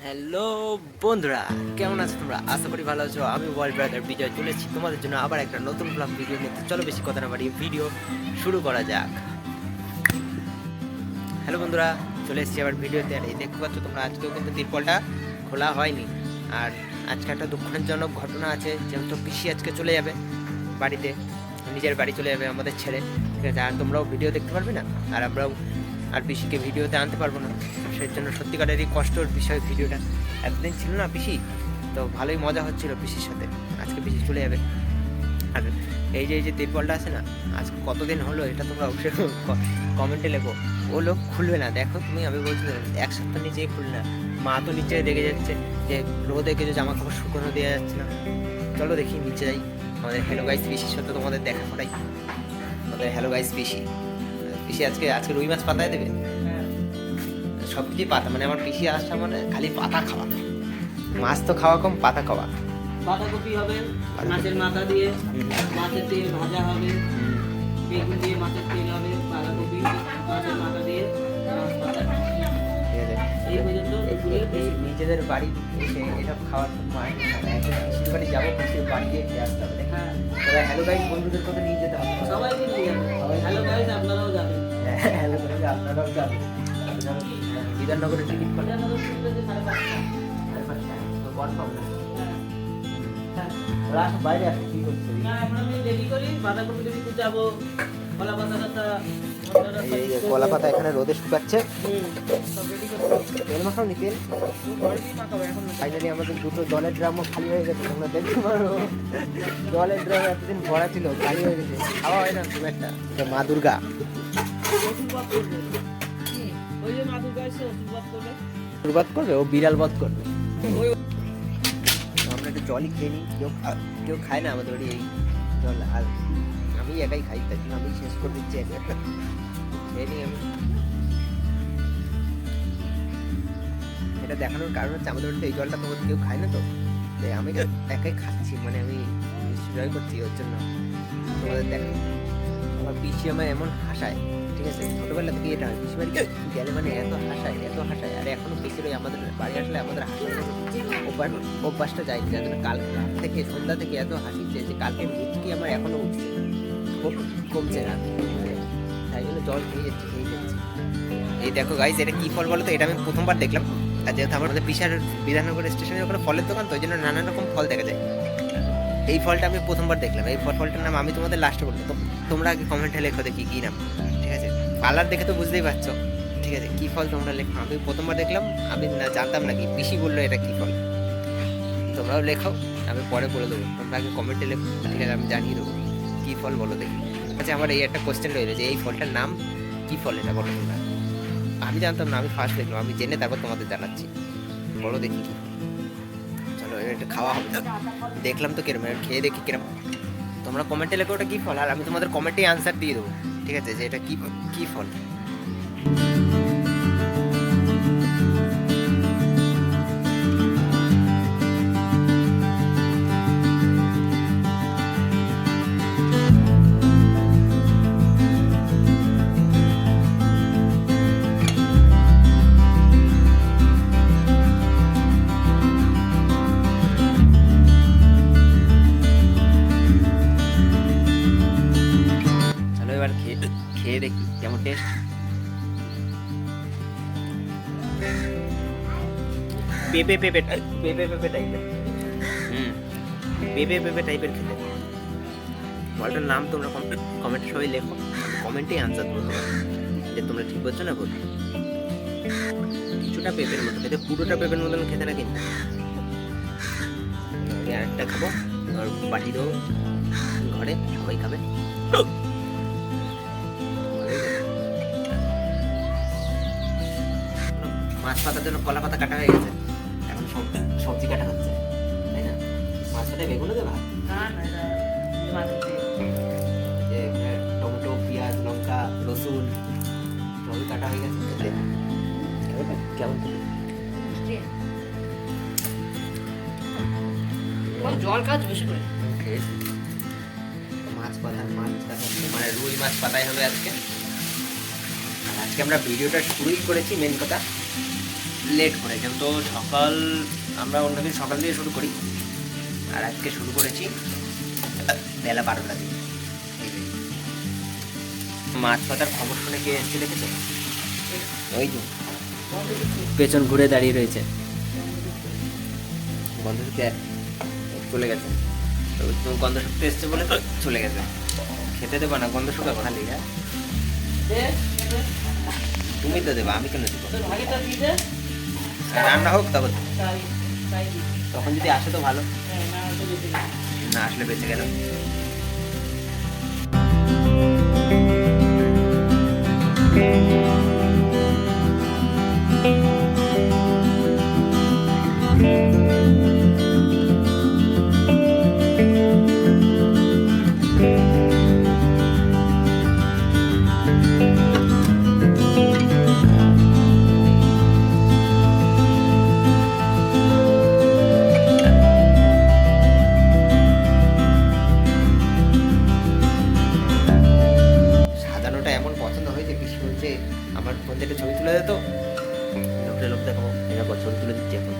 Hello বন্ধুরা, কেমন আছো তোমরা? আশা করি ভালো আছো। আমি ওয়ার্ল্ড ব্রাদার বিজয় চলেছি তোমাদের জন্য আবার একটা নতুন ব্লগ ভিডিও নিতে। চলো বেশি কথা না বাড়িয়ে ভিডিও শুরু করা যাক। হ্যালো বন্ধুরা, চলে এসেছি আবার ভিডিওতে। আর এই দেখতে পাচ্ছ তোমরা, আজকেও কিন্তু তিরপলটা খোলা হয়নি। আর আজকে একটা দুঃখজনক ঘটনা আছে, যেহেতু পিসি আজকে চলে যাবে বাড়িতে, নিজের বাড়ি চলে যাবে আমাদের ছেড়ে, ঠিক আছে? আর তোমরাও ভিডিও দেখতে পারবে না, আর আমরাও আর পিসিকে ভিডিওতে আনতে পারবো না। সেই জন্য সত্যিকারেরই কষ্টের বিষয় ভিডিওটা। একদিন ছিল না পিসি, তো ভালোই মজা হচ্ছিল পিসির সাথে। আজকে পিসি চলে যাবে। আর এই যে তিরপলটা আছে না, আজ কতদিন হলো এটা তোমরা অবশ্যই কমেন্টে লেখো। ও লোক খুলবে না, দেখো তুমি, আমি বলছি এক সপ্তাহ নিচেই খুলবে না। মা তো নিচে দেখে যাচ্ছে যে রোদে কিছু জামা কাপড় শুকনো দেওয়া যাচ্ছে না। চলো দেখি নিচে যাই। আমাদের হ্যালো গাইস পিসির সাথে তোমাদের দেখা করাই। আমাদের হ্যালো গাইস পিসি পিসি আজকে রুই মাছ পাতায় দেবে। সব কিছুই পাতা, মানে আমার পিসি আসা মানে খালি পাতা খাওয়া, মাছ তো খাওয়া কম, পাতা খাওয়া। বাঁধাকপি হবে মাছের মাথা দিয়ে, মাছের তেল ভাজা হবে, বেগুন দিয়ে মাছের তেল হবে, বাঁধাকপি মাছের মাথা দিয়ে মাছ ভাজা। এই পর্যন্ত নিজেদের বাড়ি এসে এসব খাওয়ার মাইন্ড একদিন পিসির বাড়ি যাবো, পিসির বাড়ি গিয়ে খেয়ে আসতে হবে। হ্যাঁ, তোরা হ্যালো গাইস বন্ধুদের কথা নিয়ে যেতে হবে, সবাইকে নিয়ে যাবে। হ্যালো গাইস, আপনারাও যাবেন। হ্যালো গাইস আপনারাও যাবেন। বিধাননগরের টিকিট করে বিধাননগর স্কুলে 5:30। তো কনফার্ম না, হ্যাঁ, ওরা আসো বাইরে আসো, কি করছে? না এখন আমি রেডি করি, বাঁধাকপি রেডি করে যাবো, কলা পাতা এই যে কলা পাতা এখানে রোদে শুকাচ্ছে। সব রেডি করতে তেল মাখাও নি? তেল ঘরে দিয়ে মাখাবো এখন। ফাইনালি আমাদের দুটো জলের ড্রামও খালি হয়ে গেছে, তোমরা দেখতে পারো। জলের ড্রাম এতদিন ভরা ছিল, খালি হয়ে গেছে, খাওয়া হয় না খুব একটা। মা দুর্গা ওষুধ করবে, ওই যে মা দুর্গা এসে ওষুধ করবে, শুরুবাত করবে, ও বিড়াল বধ করবে। ওই আমরা একটু জলই খেয়ে নিই, কেউ খায় না আমাদের বাড়ি এই জল। আর আমি একাই খাই, তাই জন্য আমি শেষ করে দিচ্ছি। খেয়ে নিই আমি। এটা দেখানোর কারণ হচ্ছে আমাদের বাড়িতে এই জলটা তোমাদের কেউ খায় না, তো তাই আমি একাই খাচ্ছি, মানে আমি এনজয় করছি ওর জন্য তোমাদের দেখ। আমার পিসি আমায় এমন হাসায়, ঠিক আছে? ছোটবেলা থেকে এটা হয়, পিসি বাড়ি গেলে মানে এত হাসায়, এত হাসায়। আর এখনো পিসির ওই আমাদের বাড়ি আসলে আমাদের হাসানোর অভ্যাসটা যায়নি, যার জন্য কাল থেকে সন্ধ্যা থেকে এত হাসিছে যে কালকে মিটকি আমার এখনো উঠছে, কমছে না। তাই জন্য জল খেয়ে যাচ্ছে। এই দেখো গাইজ, এটা কি ফল বলো তো? এটা আমি প্রথমবার দেখলাম। আর যেহেতু আমাদের পিসার বিধাননগর স্টেশনের ওখানে ফলের দোকান, তো ওই জন্য নানান রকম ফল দেখা যায়। এই ফলটা আমি প্রথমবার দেখলাম। এই ফলটার নাম আমি তোমাদের লাস্টে বলবো, তো তোমরা আগে কমেন্টে লেখো দেখি কী নাম, ঠিক আছে? কালার দেখে তো বুঝতেই পারছো, ঠিক আছে? কী ফল তোমরা লেখো। আমি প্রথমবার দেখলাম, আমি না জানতাম না, কি পিসি বললো এটা কী ফল। তোমরাও লেখো, আমি পরে বলে দেবো। তোমরা আগে কমেন্টে লেখো, ঠিক আছে? আমি জানিয়ে দেবো কী ফল বলো দেখি। আচ্ছা, আমার এই একটা কোশ্চেন রইলো যে এই ফলটার নাম কী ফল, এটা বলো তোমরা। আমি জানতাম না, আমি ফার্স্ট দেখলাম, আমি জেনে তারপর তোমাদের জানাচ্ছি। বলো দেখি কি। চলো এটা খাওয়া হবে, দেখলাম তো কিরম, খেয়ে দেখি কিরম। তোমরা কমেন্টে লেখো ওটা কী ফল, আর আমি তোমাদের কমেন্টেই আনসার দিয়ে দেবো, ঠিক আছে? যে এটা কী ফল। চলো এবার খেয়ে দেখি কেমন টেস্ট। পেঁপে টাইপের, পেঁপে টাইপের খেতে। ফলটার নাম তোমরা কমেন্টে সবাই লেখো, কমেন্টেই আনসার দেবো তোমরা, যে তোমরা ঠিক বলছো না ভুল। কিছুটা পেঁপের মতো খেতে, পুরোটা পেঁপের মতন খেতে না কিন্তু। আমি আরেকটা খাবো, আর পাঠিয়ে দেবো ঘরে, সবাই খাবে। মাছ পাতার জন্য কলা পাতা কাটা হয়ে গেছে, এখন সবজি কাটা হচ্ছে, তাই না? মাছ পাতায় বেগুনও দেবা, না না এটা মাছের তেল। যে টমেটো, পেঁয়াজ, লঙ্কা, রসুন সবই কাটা হয়ে গেছে। কেমন জল খাওয়া বেশি করে। মাছ কাটা মানে রুই মাছ পাতাই হবে আজকে। আর আজকে আমরা ভিডিওটা শুরুই করেছি, মেন কথা লেট করে, যেহেতু সকাল আমরা অন্যদিন সকাল দিয়ে শুরু করি, আর আজকে শুরু করেছি বেলা 12টা দিয়ে। মাছ পাতার খবর শুনে কে এসছে দেখেছো? ওই যে পেছন ঘুরে দাঁড়িয়ে রয়েছে, গন্ধ শুকতে চলে গেছে। তো তুমি গন্ধ শুকতে এসছে বলে তো চলে গেছে। খেতে দেবো না, গন্ধ শুকা খালি। হ্যাঁ তুমি তো দেবা, আমি কেন দেবো? রান্না হোক তখন, তখন যদি আসে তো ভালো, না আসলে বেঁচে গেল। সাজানোটা এমন পছন্দ হয়েছে, পিসি বলছে আমার ফোন থেকে ছবি তুলে দিত, লোকটা লোক দেখো এরকম ছবি তুলে দিচ্ছে এখন।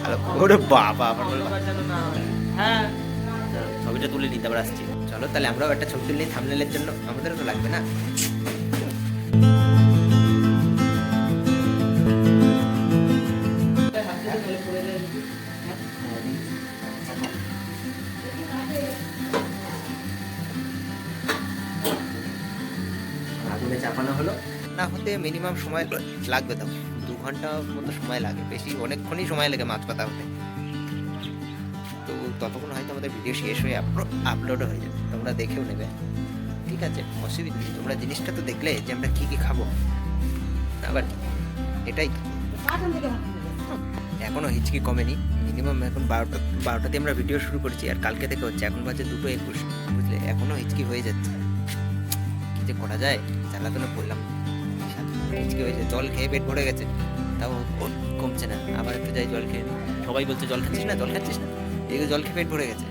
ভালো, ওরে বাবা, আবার বলবো হ্যাঁ ছবিটা তুলে নিতে আবার আসছি। চলো তাহলে আমরাও একটা ছবি তুলে নিই থাম্বনেলের জন্য, আমাদেরও তো লাগবে না? আগুনে চাপানো হলো, না হতে মিনিমাম সময় লাগবে, তো 2 ঘন্টা মতো সময় লাগে, বেশি অনেকক্ষণই সময় লাগে মাছ পাতা হতে। তো ততক্ষণ হয়তো আমাদের ভিডিও শেষ হয়ে আপলোডও হয়ে যাবে, তোমরা দেখেও নেবে, ঠিক আছে? অসুবিধা নেই, তোমরা জিনিসটা তো দেখলে যে আমরা কী কী খাবো, আবার এটাই তো। এখনও হিচকি কমেনি, মিনিমাম এখন 12টাতে আমরা ভিডিও শুরু করেছি, আর কালকে থেকে হচ্ছে, এখন বাজে 2:21, বুঝলে? এখনও হিচকি হয়ে যাচ্ছে, কী যে করা যায়, জ্বালাতনে পড়লাম, হিচকি হয়েছে। জল খেয়ে পেট ভরে গেছে, তাও কমছে না, আবার একটু যাই জল খেয়ে। সবাই বলছে জল খাচ্ছিস না, জল খাচ্ছিস না, এদিকে জল খেয়ে পেট ভরে গেছে।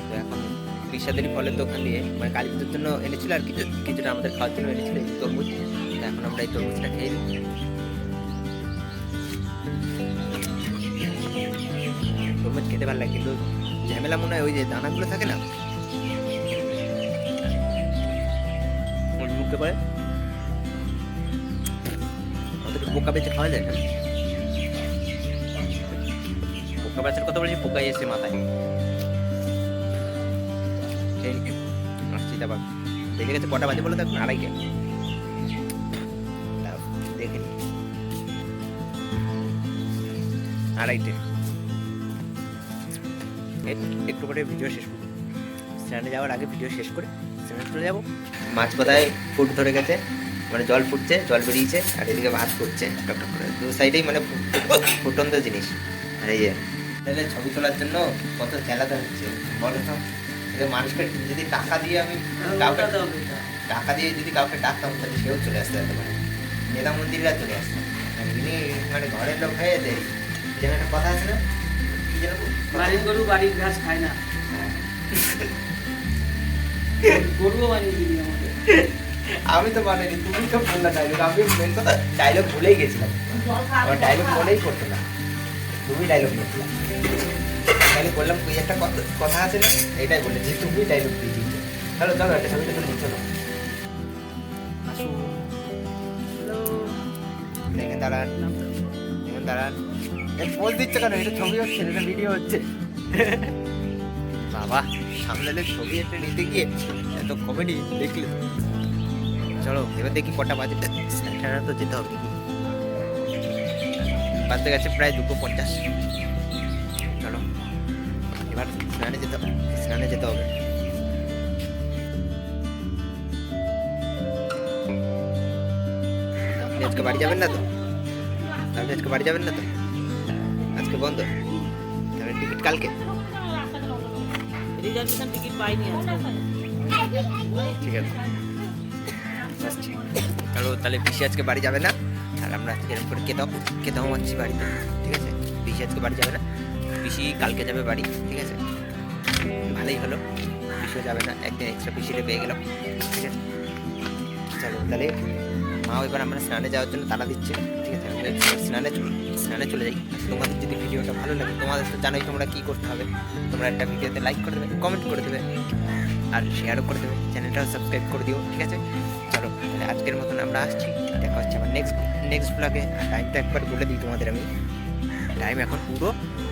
তো এখন বিষাদেরই ফলের দোকান দিয়ে, মানে কালী পুজোর জন্য এনেছিল, আর কিছুটা আমাদের খাওয়ার জন্য এনেছিল এই তরমুজ। এখন আমরা এই তরমুজটা খেয়ে নিই। তরমুজ খেতে ভালো লাগে, কিন্তু ঝামেলা মনে হয় ওই যে দানাগুলো থাকে না, মুখে পড়ে, ওদের পোকা বেঁচে খাওয়া যায় না। পোকা বেচার কথা বলছি, পোকাই এসে মাথায়। আসছি আবার, দেখে গেছে কটা বাজে বলে তো? এখন 2:30। দেখে নি 2:30, একটু করে ভিডিও শেষ করবো, স্ট্যান্ডে যাওয়ার আগে ভিডিও শেষ করে স্ট্যান্ডে চলে যাবো। মাছ পাতায় ফুট ধরে গেছে, মানে জল ফুটছে, জল বেরিয়েছে, আর এদিকে ভাত ফুটছে টকটক করে, 2 সাইডেই মানে ফুটন্ত জিনিস। আর এই যে তাহলে ছবি তোলার জন্য কত জ্বালাতে হচ্ছে বলো তো? মানুষকে যদি টাকা দিয়ে আমি কাউকে টাকা দিয়ে যদি কাউকে ডাকতাম, তাহলে সেও চলে আসতে হতো, মানে নেতা মন্দিররা চলে আসতো। ইনি মানে ঘরের লোক হয়ে দেয়, যেন একটা কথা আছে না, কি যেন, বাড়ির গরু বাড়ির ঘাস খায় না। গরুও বানিয়ে দিবি আমাদের। আমি তো বানাইনি, তুমি তো বললা ডায়লগ, আমি মেন কথা ডায়লগ ভুলেই গেছিলাম, আমার ডায়লগ মনেই করতো না, তুমি ডায়লগ বলছিলা। তাহলে বললাম তুই একটা কথা আছে না, এটাই বলেছি, তুমি ডায়লগ দিয়ে দিচ্ছ। চলো চলো একটা ছবিটা তো নিচ্ছ না, আসুন দেখেন, দাঁড়ান দেখেন, দাঁড়ান। পোজ দিচ্ছে কেন? এটা ছবি হচ্ছে, এটা ভিডিও হচ্ছে। বাবা, সামনে ছবি একটা নিতে গিয়ে এত কমেডি দেখলে। চলো এবার দেখি কটা বাজে, স্নান তো যেতে হবে। বাজতে গেছে প্রায় 2:50। চলো এবার স্নানে যেতে হবে। আপনি আজকে বাড়ি যাবেন না তো? আপনি আজকে বাড়ি যাবেন না তো? আজকে বন্ধ, তাহলে টিকিট কালকে। রিজার্ভেশন টিকিট পাইনি আজকে। ঠিক আছে, আসছি। চলো তাহলে পিসি আজকে বাড়ি যাবে না, আর আমরা আজকে এরকম করে কেতাও মারছি বাড়িতে, ঠিক আছে? পিসি আজকে বাড়ি যাবে না, পিসি কালকে যাবে বাড়ি, ঠিক আছে? ভালোই হলো, পিসিও যাবে না, একদিন এক্সট্রা পিসিরে পেয়ে গেলাম, ঠিক আছে? চলো তাহলে মা এবার আমরা স্নানে যাওয়ার জন্য তাড়া দিচ্ছে, ঠিক আছে? আমরা স্নানে চলে যাই। তোমাদের যদি ভিডিওটা ভালো লাগে, তোমাদের তো জানোই তোমরা কী করতে হবে। তোমরা একটা ভিডিওতে লাইক করে দেবে, কমেন্ট করে দেবে, আর শেয়ারও করে দেবে, চ্যানেলটাও সাবস্ক্রাইব করে দিও, ঠিক আছে? চলো তাহলে আজকের মতন আমরা আসছি, দেখা হচ্ছে আবার নেক্সট ব্লগে। টাইমটা একবার বলে দিই তোমাদের আমি, টাইম এখন পুরো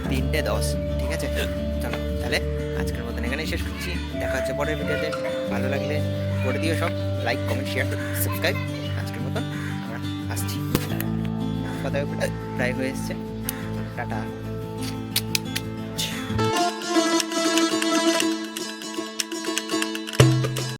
3:10, ঠিক আছে? চলো তাহলে আজকের মতন এখানেই শেষ করছি, দেখা হচ্ছে পরের ভিডিওতে। ভালো লাগলে করে দিও সব, লাইক কমেন্ট শেয়ার সাবস্ক্রাইব। আজকের মতন আমরা আসছি, কথা প্রায় হয়ে এসছে। টাটা।